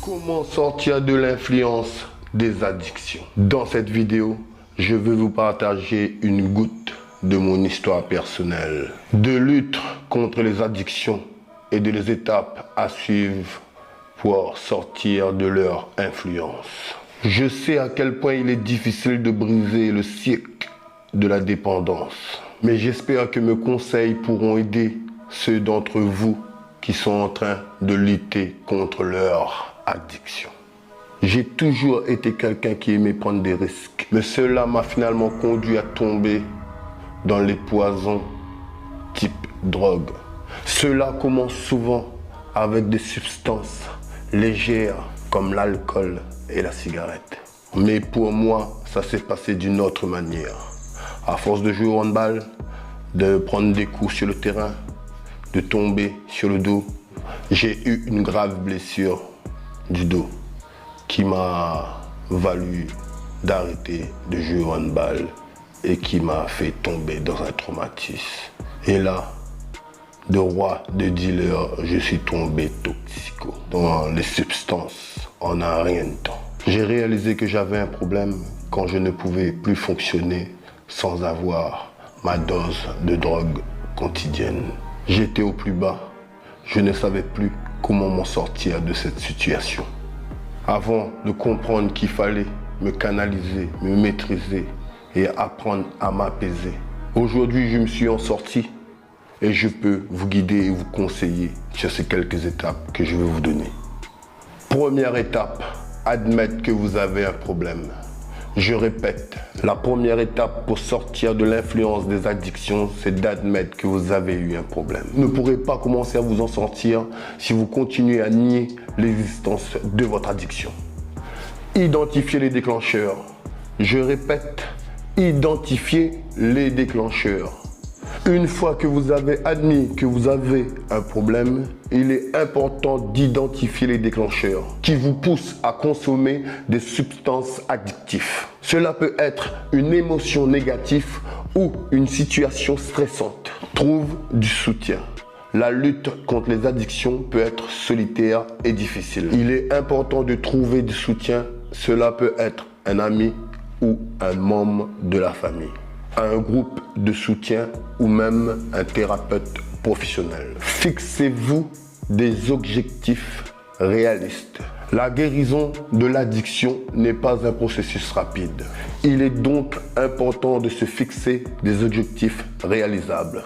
Comment sortir de l'influence des addictions? Dans cette vidéo, je vais vous partager une goutte de mon histoire personnelle de lutte contre les addictions et des étapes à suivre pour sortir de leur influence. Je sais à quel point il est difficile de briser le cycle de la dépendance, mais j'espère que mes conseils pourront aider ceux d'entre vous qui sont en train de lutter contre leur addiction. J'ai toujours été quelqu'un qui aimait prendre des risques, mais cela m'a finalement conduit à tomber dans les poisons type drogue. Cela commence souvent avec des substances légères comme l'alcool et la cigarette. Mais pour moi, ça s'est passé d'une autre manière. À force de jouer au handball, de prendre des coups sur le terrain, de tomber sur le dos, j'ai eu une grave blessure du dos qui m'a valu d'arrêter de jouer au handball et qui m'a fait tomber dans un traumatisme. Et là, de roi, de dealer, je suis tombé toxico dans les substances en un rien de temps. J'ai réalisé que j'avais un problème quand je ne pouvais plus fonctionner sans avoir ma dose de drogue quotidienne. J'étais au plus bas. Je ne savais plus comment m'en sortir de cette situation. Avant de comprendre qu'il fallait me canaliser, me maîtriser et apprendre à m'apaiser. Aujourd'hui, je me suis en sorti et je peux vous guider et vous conseiller sur ces quelques étapes que je vais vous donner. Première étape, admettre que vous avez un problème. Je répète, la première étape pour sortir de l'influence des addictions, c'est d'admettre que vous avez eu un problème. Vous ne pourrez pas commencer à vous en sortir si vous continuez à nier l'existence de votre addiction. Identifiez les déclencheurs. Je répète, identifiez les déclencheurs. Une fois que vous avez admis que vous avez un problème, il est important d'identifier les déclencheurs qui vous poussent à consommer des substances addictives. Cela peut être une émotion négative ou une situation stressante. Trouve du soutien. La lutte contre les addictions peut être solitaire et difficile. Il est important de trouver du soutien. Cela peut être un ami ou un membre de la famille, un groupe de soutien ou même un thérapeute professionnel. Fixez-vous des objectifs réalistes. La guérison de l'addiction n'est pas un processus rapide. Il est donc important de se fixer des objectifs réalisables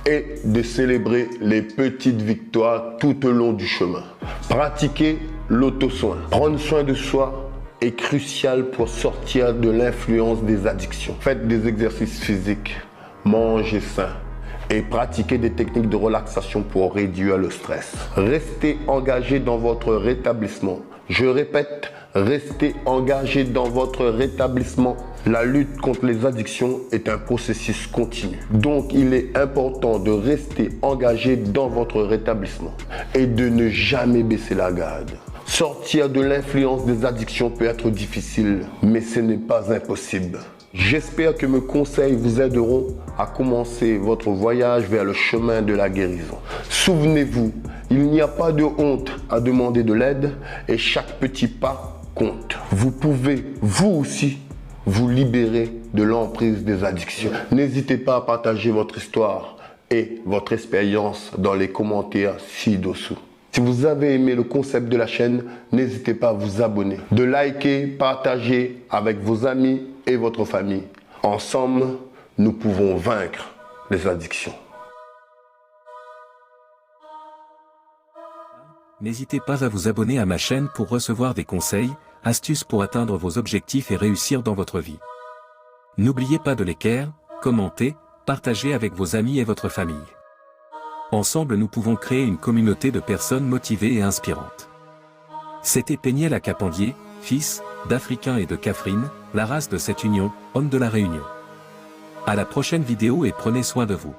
et de célébrer les petites victoires tout au long du chemin. Pratiquez l'auto-soin. Prendre soin de soi est crucial pour sortir de l'influence des addictions. Faites des exercices physiques, mangez sain et pratiquez des techniques de relaxation pour réduire le stress. Restez engagé dans votre rétablissement. Je répète, restez engagé dans votre rétablissement. La lutte contre les addictions est un processus continu. Donc, il est important de rester engagé dans votre rétablissement et de ne jamais baisser la garde. Sortir de l'influence des addictions peut être difficile, mais ce n'est pas impossible. J'espère que mes conseils vous aideront à commencer votre voyage vers le chemin de la guérison. Souvenez-vous, il n'y a pas de honte à demander de l'aide et chaque petit pas compte. Vous pouvez, vous aussi, vous libérer de l'emprise des addictions. N'hésitez pas à partager votre histoire et votre expérience dans les commentaires ci-dessous. Si vous avez aimé le concept de la chaîne, n'hésitez pas à vous abonner, de liker, partager avec vos amis et votre famille. Ensemble, nous pouvons vaincre les addictions. N'hésitez pas à vous abonner à ma chaîne pour recevoir des conseils, astuces pour atteindre vos objectifs et réussir dans votre vie. N'oubliez pas de liker, commenter, partager avec vos amis et votre famille. Ensemble nous pouvons créer une communauté de personnes motivées et inspirantes. C'était Péniel Akapandier, fils d'Africain et de Catherine, la race de cette union, homme de la Réunion. À la prochaine vidéo et prenez soin de vous.